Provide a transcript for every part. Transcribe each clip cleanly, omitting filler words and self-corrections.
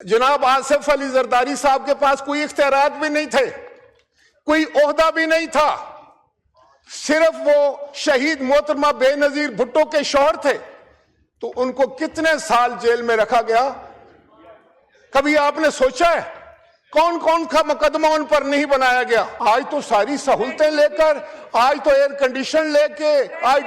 जनाब आसिफ अली जरदारी साहब के पास कोई इख्तियारात भी नहीं थे, कोई ओहदा भी नहीं था, सिर्फ वो शहीद मोहतरमा बेनजीर भुट्टो के शौहर थे। तो उनको कितने साल जेल में रखा गया, कभी आपने सोचा है? कौन कौन का मुकदमा उन पर नहीं बनाया गया? आज तो सारी सहूलतें लेकर, आज तो एयर कंडीशन लेके, आज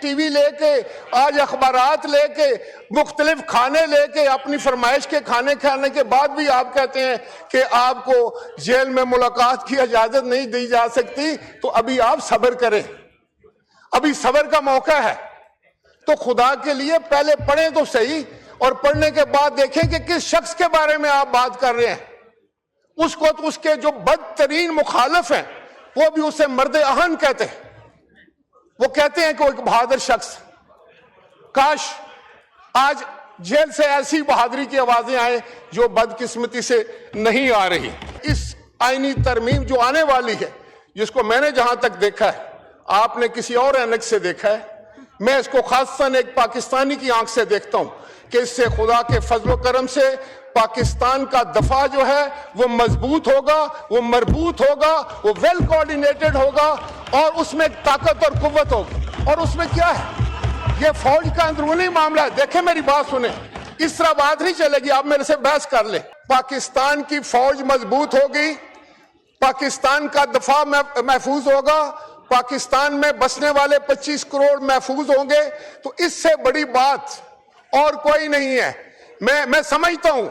टीवी लेके, आज अखबारात लेके, मुख्तलिफ खाने लेके, अपनी फरमाइश के खाने खाने के बाद भी आप कहते हैं कि आपको जेल में मुलाकात की इजाजत नहीं दी जा सकती। तो अभी आप सब्र करें, अभी सब्र का मौका है। तो खुदा के लिए पहले पढ़ें तो सही, और पढ़ने के बाद देखें कि किस शख्स के बारे में आप बात कर रहे हैं। उसको तो उसके जो बदतरीन मुखालिफ हैं वो भी उसे मर्द अहन कहते हैं। वो कहते हैं कि वो एक बहादुर शख्स। काश आज जेल से ऐसी बहादुरी की आवाजें आए जो बदकिस्मती से नहीं आ रही। इस आईनी तरमीम जो आने वाली है, जिसको मैंने जहां तक देखा है, आपने किसी और ऐनक से देखा है, मैं इसको खासतन एक पाकिस्तानी की आंख से देखता हूं कि इससे खुदा के फजलो करम से पाकिस्तान का दफा जो है वो मजबूत होगा, वो मरबूत होगा, वो वेल कोऑर्डिनेटेड होगा, और उसमें ताकत और कुव्वत होगी। और उसमें क्या है, ये फौज का अंदरूनी मामला है। देखें, मेरी बात सुने, इस तरह बात नहीं चलेगी, आप मेरे से बहस कर ले। पाकिस्तान की फौज मजबूत होगी, पाकिस्तान का दफा महफूज होगा, पाकिस्तान में बसने वाले 25 करोड़ महफूज होंगे। तो इससे बड़ी बात और कोई नहीं है। मैं समझता हूं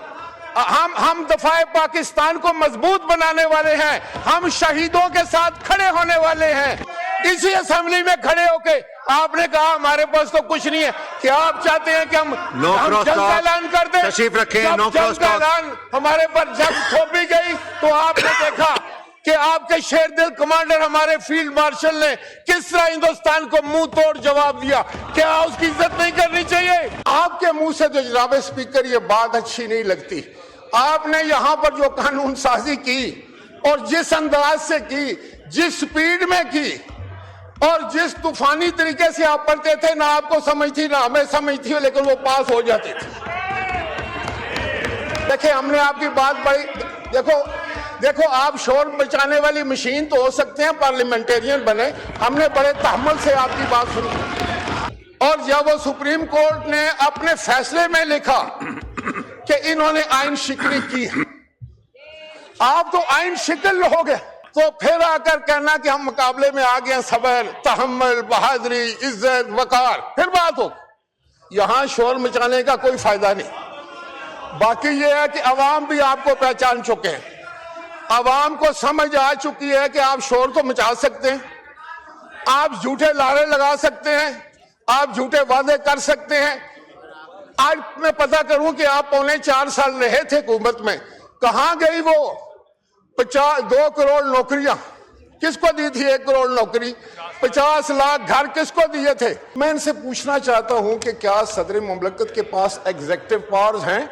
हम दफाए पाकिस्तान को मजबूत बनाने वाले हैं, हम शहीदों के साथ खड़े होने वाले हैं। इसी असेंबली में खड़े होके आपने कहा हमारे पास तो कुछ नहीं है। क्या आप चाहते हैं कि हम जंग का ऐलान कर दें? तशरीफ रखें। जंग का ऐलान हमारे पर जब थोपी गई तो आपने देखा कि आपके शेर दिल कमांडर हमारे फील्ड मार्शल ने किस तरह हिंदुस्तान को मुंह तोड़ जवाब दिया। क्या उसकी इज्जत नहीं करनी चाहिए? आपके मुंह से जो जनाब स्पीकर ये बात अच्छी नहीं लगती। आपने यहां पर जो कानून साजी की और जिस अंदाज से की, जिस स्पीड में की, और जिस तूफानी तरीके से आप पढ़ते थे, ना आपको समझ थी ना हमें समझ थी, लेकिन वो पास हो जाती थी। देखिए, हमने आपकी बात बड़ी देखो आप शोर मचाने वाली मशीन तो हो सकते हैं, पार्लियामेंटेरियन बने, हमने बड़े तहम्मुल से आपकी बात सुनी। और जब वो सुप्रीम कोर्ट ने अपने फैसले में लिखा कि इन्होंने आइन शिकनी की, आप तो आइन शिकल हो गए, तो फिर आकर कहना कि हम मुकाबले में आ गए, सबर, तहम्मुल, बहादुरी, इज्जत, वकार, फिर बात हो। यहां शोर मचाने का कोई फायदा नहीं। बाकी ये है कि अवाम भी आपको पहचान चुके हैं, अवाम को समझ आ चुकी है कि आप शोर तो मचा सकते हैं, आप झूठे लारे लगा सकते हैं, आप झूठे वादे कर सकते हैं। आज मैं पता करूं कि आप 4.25 साल रहे थे हुकूमत में, कहां गई वो 2 करोड़ नौकरियां? किसको दी थी 1 करोड़ नौकरी? 50 लाख घर किसको दिए थे? मैं इनसे पूछना चाहता हूं कि क्या सदर मुमलकत के पास एग्जीक्यूटिव पावर्स हैं?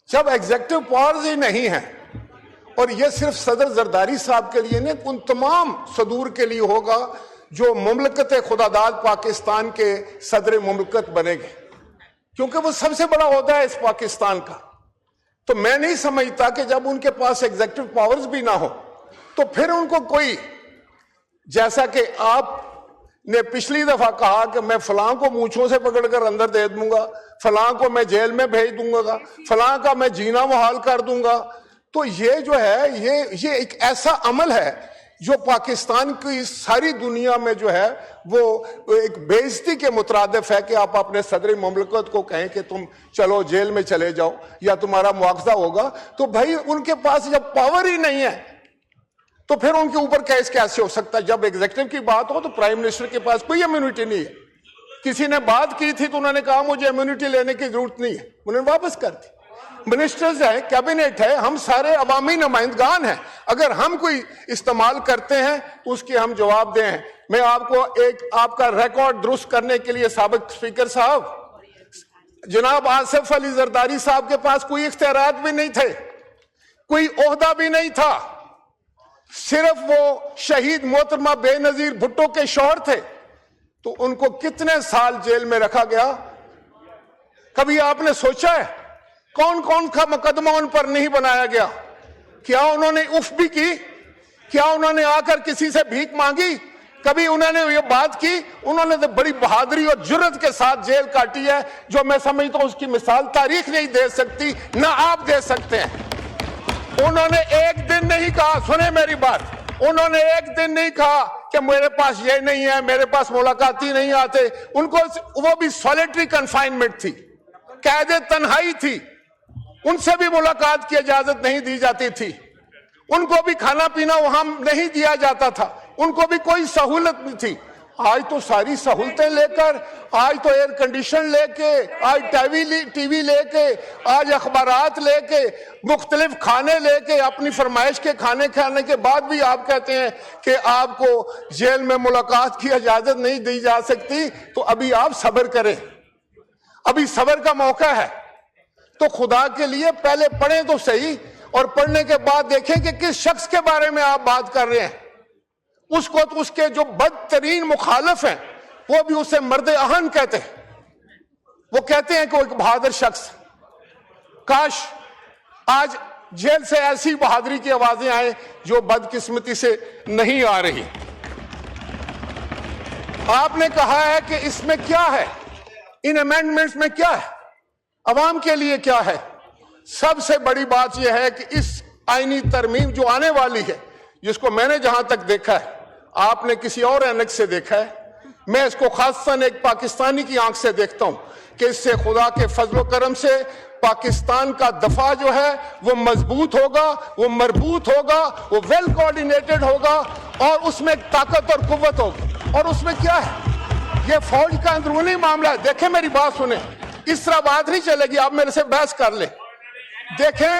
जब एग्जीक्यूटिव पावर्स ही नहीं है, और ये सिर्फ सदर जरदारी साहब के लिए नहीं, उन तमाम सदूर के लिए होगा जो मुमलकत खुदादाद पाकिस्तान के सदर मुमलकत बनेंगे, क्योंकि वो सबसे बड़ा ओहदा है इस पाकिस्तान का। तो मैं नहीं समझता कि जब उनके पास एग्जीक्यूटिव पावर्स भी ना हो तो फिर उनको कोई, जैसा कि आप ने पिछली दफा कहा कि मैं फलां को मूंछों से पकड़कर अंदर दे दूंगा, फलां को मैं जेल में भेज दूंगा, फलां का मैं जीना मुहाल कर दूंगा। तो ये जो है ये एक ऐसा अमल है जो पाकिस्तान की सारी दुनिया में जो है वो एक बेइज्जती के मुतरादिफ है कि आप अपने सदर मुमलकत को कहें कि तुम चलो जेल में चले जाओ या तुम्हारा मुआवजा होगा। तो भाई उनके पास जब पावर ही नहीं है तो फिर उनके ऊपर केस कैसे हो सकता है? जब एग्जीक्यूटिव की बात हो तो प्राइम मिनिस्टर के पास कोई इम्यूनिटी नहीं है। किसी ने बात की थी तो उन्होंने कहा मुझे इम्यूनिटी लेने की जरूरत नहीं है, उन्होंने वापस कर दी। मिनिस्टर्स है, कैबिनेट है, हम सारे अवामी नुमाइंदगान हैं। अगर हम कोई इस्तेमाल करते हैं तो उसके हम जवाब दें। मैं आपको एक आपका रिकॉर्ड दुरुस्त करने के लिए, साबिक स्पीकर साहब, जनाब आसिफ अली जरदारी साहब के पास कोई इख्तियारात भी नहीं थे, कोई ओहदा भी नहीं था, सिर्फ वो शहीद मोहतरमा बेनजीर भुट्टो के शौहर थे। तो उनको कितने साल जेल में रखा गया, कभी आपने सोचा है? कौन कौन का मुकदमा उन पर नहीं बनाया गया? क्या उन्होंने उफ भी की? क्या उन्होंने आकर किसी से भीख मांगी? कभी उन्होंने ये बात की? उन्होंने तो बड़ी बहादुरी और जुर्रत के साथ जेल काटी है, जो मैं समझता हूं उसकी मिसाल तारीख नहीं दे सकती, ना आप दे सकते हैं। उन्होंने एक दिन नहीं कहा, सुने मेरी बात, उन्होंने एक दिन नहीं कहा कि मेरे पास ये नहीं है, मेरे पास मुलाकाती नहीं आते। उनको वो भी सॉलिटरी कन्फाइनमेंट थी, कैद तन्हाई थी, उनसे भी मुलाकात की इजाजत नहीं दी जाती थी, उनको भी खाना पीना वहां नहीं दिया जाता था, उनको भी कोई सहूलत नहीं थी। आज तो सारी सहूलतें लेकर, आज तो एयर कंडीशन लेके, आज टीवी लेके, आज अखबारात लेके, मुख्तलिफ खाने लेके, अपनी फरमाइश के खाने खाने के बाद भी आप कहते हैं कि आपको जेल में मुलाकात की इजाजत नहीं दी जा सकती। तो अभी आप सब्र करें, अभी सब्र का मौका है। तो खुदा के लिए पहले पढ़ें तो सही, और पढ़ने के बाद देखें कि किस शख्स के बारे में आप बात कर रहे हैं। उसको तो उसके जो बदतरीन मुखालिफ हैं वो भी उसे मर्द अहन कहते हैं। वो कहते हैं कि वो एक बहादुर शख्स। काश आज जेल से ऐसी बहादुरी की आवाजें आए जो बदकिस्मती से नहीं आ रही। आपने कहा है कि इसमें क्या है, इन अमेंडमेंट्स में क्या है, अवाम के लिए क्या है। सबसे बड़ी बात यह है कि इस आईनी तरमीम जो आने वाली है, जिसको मैंने जहां तक देखा है, आपने किसी और एनक से देखा है, मैं इसको खासतन एक पाकिस्तानी की आंख से देखता हूं कि इससे खुदा के फजल करम से पाकिस्तान का दफा जो है वो मजबूत होगा, वो मरबूत होगा, वो वेल कोऑर्डिनेटेड होगा, और उसमें ताकत और कुव्वत होगी। और उसमें क्या है, ये फौज का अंदरूनी मामला है। देखें मेरी बात सुने, इस तरह बात नहीं चलेगी, आप मेरे से बहस कर ले। देखें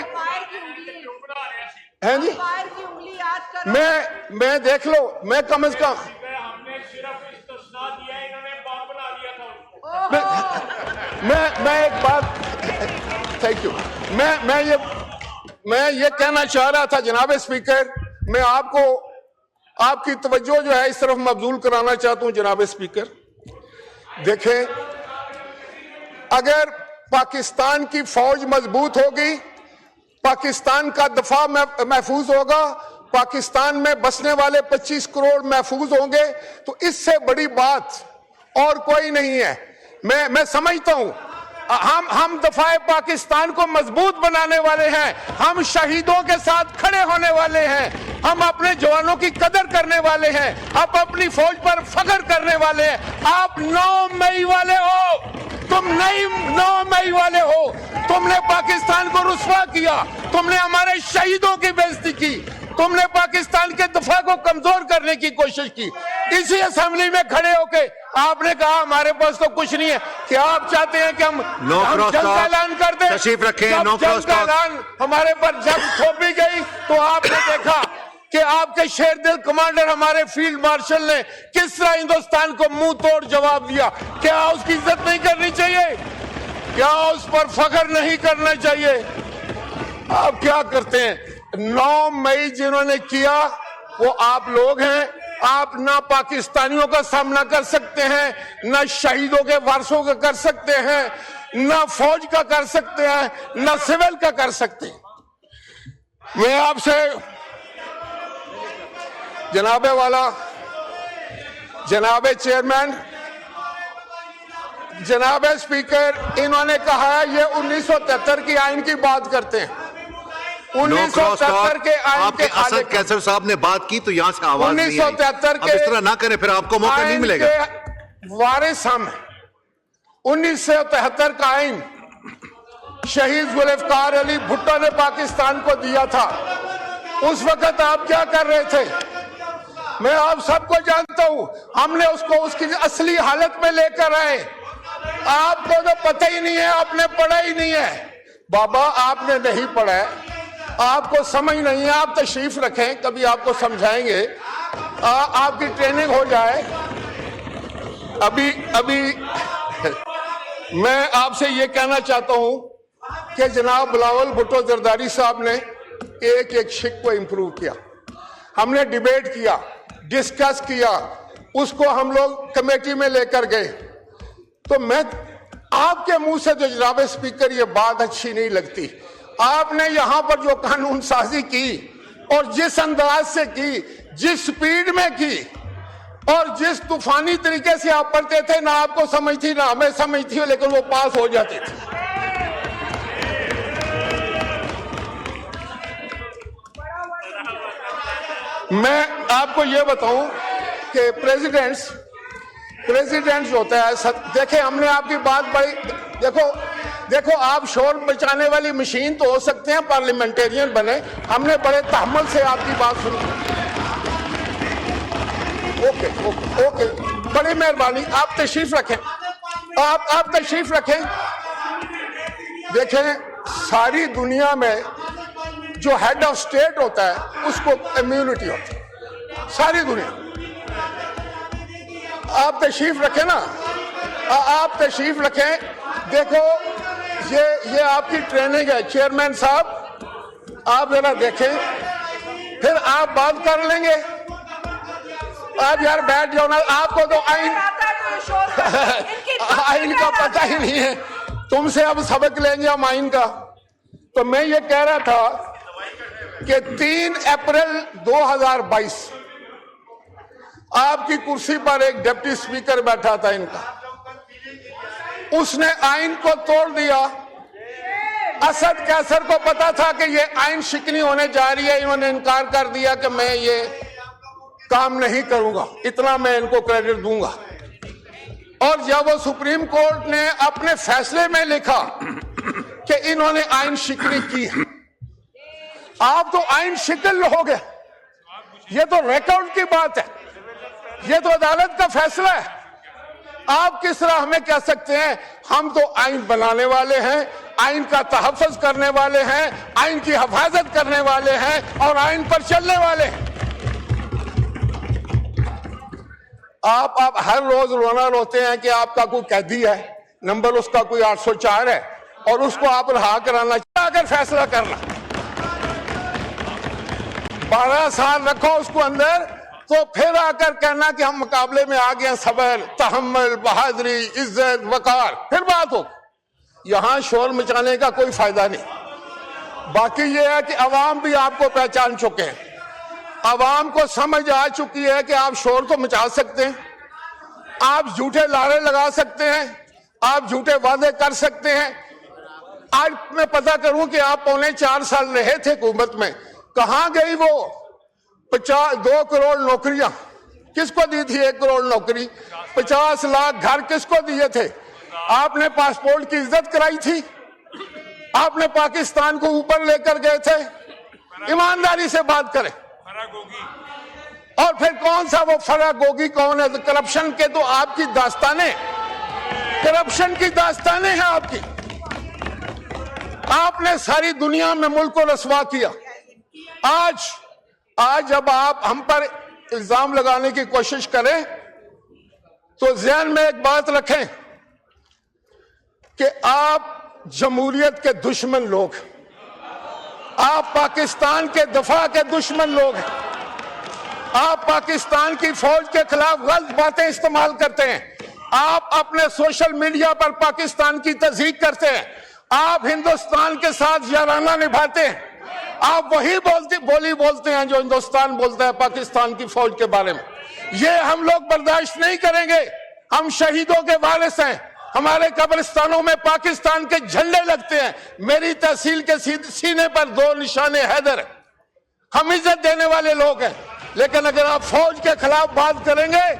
हैं जी, मैं देख लो, मैं कम अज कम मैं एक बात, थैंक यू, मैं ये कहना चाह रहा था जनाब स्पीकर, मैं आपको आपकी तवज्जो जो है इस तरफ मबजूल कराना चाहता हूं। जनाब स्पीकर देखें, अगर पाकिस्तान की फौज मजबूत होगी, पाकिस्तान का दफा महफूज होगा, पाकिस्तान में बसने वाले 25 करोड़ महफूज होंगे, तो इससे बड़ी बात और कोई नहीं है। मैं समझता हूं हम दफाए पाकिस्तान को मजबूत बनाने वाले हैं, हम शहीदों के साथ खड़े होने वाले हैं, हम अपने जवानों की कदर करने वाले हैं, आप अपनी फौज पर फख्र करने वाले हैं। आप 9 मई वाले हो, तुम नहीं 9 मई वाले हो, तुमने पाकिस्तान को रुस्वा किया, तुमने हमारे शहीदों की बेइज्जती की, तुमने पाकिस्तान के दफा को कमजोर करने की कोशिश की। इसी असेंबली में खड़े होके आपने कहा हमारे पास तो कुछ नहीं है। क्या आप चाहते हैं कि हम जंग का ऐलान कर दें? तशरीफ रखें, जब जंग का ऐलान हमारे पर जब थोपी गई तो आपने देखा कि आपके शेर दिल कमांडर हमारे फील्ड मार्शल ने किस तरह हिंदुस्तान को मुंह तोड़ जवाब दिया। क्या उसकी इज्जत नहीं करनी चाहिए? क्या उस पर फख्र नहीं करना चाहिए? आप क्या करते हैं? 9 मई जिन्होंने किया वो आप लोग हैं। आप ना पाकिस्तानियों का सामना कर सकते हैं, ना शहीदों के वारसों का कर सकते हैं, ना फौज का कर सकते हैं, ना सिविल का कर सकते हैं। मैं आपसे जनाबे वाला, जनाबे चेयरमैन, जनाबे स्पीकर, इन्होंने कहा है ये 1973 की आइन की बात करते हैं। 1973 के आइन के असद कैसर साहब ने बात की तो यहां से आवाज नहीं आई। 1973 के इस तरह ना करें, फिर आपको मौका नहीं मिलेगा। वारिस हम 1973 का आइन शहीद जुल्फकार अली भुट्टो ने पाकिस्तान को दिया था। उस वक्त आप क्या कर रहे थे? मैं आप सबको जानता हूं। हमने उसको उसकी असली हालत में लेकर आए। आपको तो पता ही नहीं है, आपने पढ़ा ही नहीं है। बाबा आपने नहीं पढ़ा है, आपको समझ नहीं है। आप तशरीफ रखें, कभी आपको समझाएंगे, आपकी ट्रेनिंग हो जाए। अभी मैं आपसे ये कहना चाहता हूं कि जनाब बिलावल भुट्टो जरदारी साहब ने एक एक शिक को इंप्रूव किया। हमने डिबेट किया, डिस्कस किया, उसको हम लोग कमेटी में लेकर गए। तो मैं آپ کے منہ سے تو جناب اسپیکر یہ بات اچھی نہیں لگتی. آپ نے یہاں پر جو قانون سازی کی اور جس انداز سے کی, جس سپیڈ میں کی اور جس طوفانی طریقے سے آپ پڑھتے تھے, نہ آپ کو سمجھ تھی نہ ہمیں سمجھ تھی, لیکن وہ پاس ہو جاتی تھی. میں آپ کو یہ بتاؤں کہ پریزیڈنٹ جو ہوتا ہے, دیکھیں ہم نے آپ کی بات بڑی, دیکھو آپ شور بچانے والی مشین تو ہو سکتے ہیں, پارلیمنٹیرین بنے, ہم نے بڑے تحمل سے آپ کی بات سنی. اوکے, بڑی مہربانی, آپ تشریف رکھیں, آپ تشریف رکھیں. دیکھیں ساری دنیا میں جو ہیڈ آف اسٹیٹ ہوتا ہے اس کو امیونٹی ہوتی ہے, ساری دنیا. آپ تشریف رکھیں نا, آپ تشریف رکھیں. دیکھو یہ آپ کی ٹریننگ ہے چیئرمین صاحب, آپ ذرا دیکھیں, پھر آپ بات کر لیں گے. آپ یار بیٹھ جاؤ نا, آپ کو تو آئین کا پتہ ہی نہیں ہے, تم سے اب سبق لیں گے ہم آئین کا. تو میں یہ کہہ رہا تھا کہ 3 اپریل 2022 آپ کی کرسی پر ایک ڈپٹی اسپیکر بیٹھا تھا ان کا, اس نے آئین کو توڑ دیا. اسد قیصر کو پتا تھا کہ یہ آئین شکنی ہونے جا رہی ہے, انہوں نے انکار کر دیا کہ میں یہ کام نہیں کروں گا, اتنا میں ان کو کریڈٹ دوں گا. اور جب وہ سپریم کورٹ نے اپنے فیصلے میں لکھا کہ انہوں نے آئین شکنی کی ہے, آپ تو آئین شکن ہو گئے. یہ تو ریکارڈ کی بات ہے, یہ تو عدالت کا فیصلہ ہے. آپ کس طرح ہمیں کہہ سکتے ہیں ہم تو آئین بنانے والے ہیں, آئین کا تحفظ کرنے والے ہیں, آئین کی حفاظت کرنے والے ہیں اور آئین پر چلنے والے ہیں. آپ ہر روز رونا روتے ہیں کہ آپ کا کوئی قیدی ہے, نمبر اس کا کوئی 804 ہے, اور اس کو آپ رہا کرانا چاہ کر فیصلہ کرنا. 12 سال رکھو اس کو اندر, تو پھر آ کر کہنا کہ ہم مقابلے میں آ گئے, صبر, تحمل, بہادری, عزت, وقار, پھر بات ہو. یہاں شور مچانے کا کوئی فائدہ نہیں. باقی یہ ہے کہ عوام بھی آپ کو پہچان چکے ہیں, عوام کو سمجھ آ چکی ہے کہ آپ شور تو مچا سکتے ہیں, آپ جھوٹے لارے لگا سکتے ہیں, آپ جھوٹے وعدے کر سکتے ہیں. آج میں پتہ کروں کہ آپ 4.25 سال رہے تھے حکومت میں, کہاں گئی وہ 2 کروڑ نوکریاں؟ کس کو دی تھی 1 کروڑ نوکری؟ 50 لاکھ گھر کس کو دیے تھے؟ آپ نے پاسپورٹ کی عزت کرائی تھی, آپ نے پاکستان کو اوپر لے کر گئے تھے. ایمانداری سے بات کریں. اور پھر کون سا وہ فرا گوگی کون ہے؟ کرپشن کے تو آپ کی داستانیں, کرپشن کی داستانیں ہیں آپ کی. آپ نے ساری دنیا میں ملک کو رسوا کیا. آج جب آپ ہم پر الزام لگانے کی کوشش کریں تو ذہن میں ایک بات رکھیں کہ آپ جمہوریت کے دشمن لوگ, آپ پاکستان کے دفاع کے دشمن لوگ ہیں. آپ پاکستان کی فوج کے خلاف غلط باتیں استعمال کرتے ہیں, آپ اپنے سوشل میڈیا پر پاکستان کی تضحیک کرتے ہیں, آپ ہندوستان کے ساتھ یارانہ نبھاتے ہیں, آپ وہی بولی بولتے ہیں جو ہندوستان بولتا ہے پاکستان کی فوج کے بارے میں. یہ ہم لوگ برداشت نہیں کریں گے. ہم شہیدوں کے وارث ہیں, ہمارے قبرستانوں میں پاکستان کے جھنڈے لگتے ہیں. میری تحصیل کے سینے پر 2 نشان حیدر ہیں. ہم عزت دینے والے لوگ ہیں, لیکن اگر آپ فوج کے خلاف بات کریں گے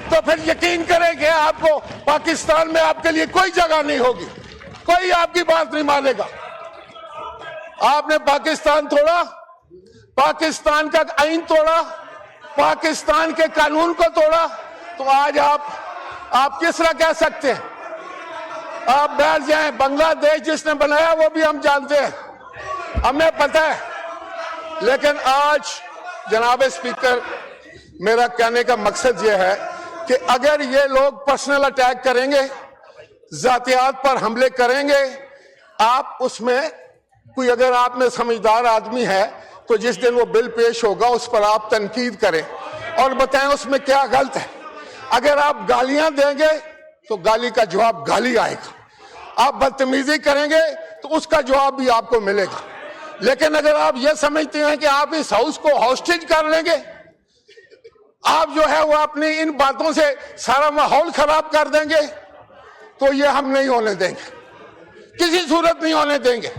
تو پھر یقین کریں کہ آپ کو پاکستان میں آپ کے لیے کوئی جگہ نہیں ہوگی, کوئی آپ کی بات نہیں مانے گا. آپ نے پاکستان توڑا, پاکستان کا آئین توڑا, پاکستان کے قانون کو توڑا, تو آج آپ کس طرح کہہ سکتے ہیں؟ آپ بیٹھ جائیں. بنگلہ دیش جس نے بنایا وہ بھی ہم جانتے ہیں, ہمیں پتہ ہے. لیکن آج جناب اسپیکر, میرا کہنے کا مقصد یہ ہے کہ اگر یہ لوگ پرسنل اٹیک کریں گے, ذاتیات پر حملے کریں گے, آپ اس میں کوئی, اگر آپ میں سمجھدار آدمی ہے تو جس دن وہ بل پیش ہوگا اس پر آپ تنقید کریں اور بتائیں اس میں کیا غلط ہے. اگر آپ گالیاں دیں گے تو گالی کا جواب گالی آئے گا. آپ بدتمیزی کریں گے تو اس کا جواب بھی آپ کو ملے گا. لیکن اگر آپ یہ سمجھتے ہیں کہ آپ اس ہاؤس کو ہاسٹیج کر لیں گے, آپ جو ہے وہ اپنی ان باتوں سے سارا ماحول خراب کر دیں گے, تو یہ ہم نہیں ہونے دیں گے, کسی صورت نہیں ہونے دیں گے.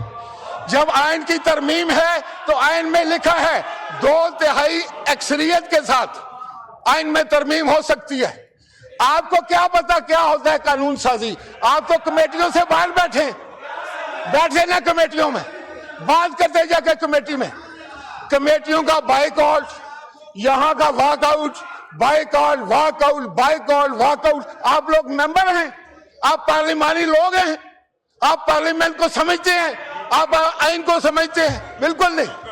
جب آئین کی ترمیم ہے تو آئین میں لکھا ہے 2/3 اکثریت کے ساتھ آئین میں ترمیم ہو سکتی ہے. آپ کو کیا پتا کیا ہوتا ہے قانون سازی؟ آپ تو کمیٹیوں سے باہر بیٹھے نا, کمیٹیوں میں بات کرتے جا کے کمیٹی میں, کمیٹیوں کا بائیک آؤٹ, یہاں کا walk out, bike out, walk out, bike out, walk out. آپ لوگ ممبر ہیں, آپ پارلیمانی لوگ ہیں, آپ پارلیمنٹ کو سمجھتے ہیں, آپ آئین کو سمجھتے ہیں؟ بالکل نہیں.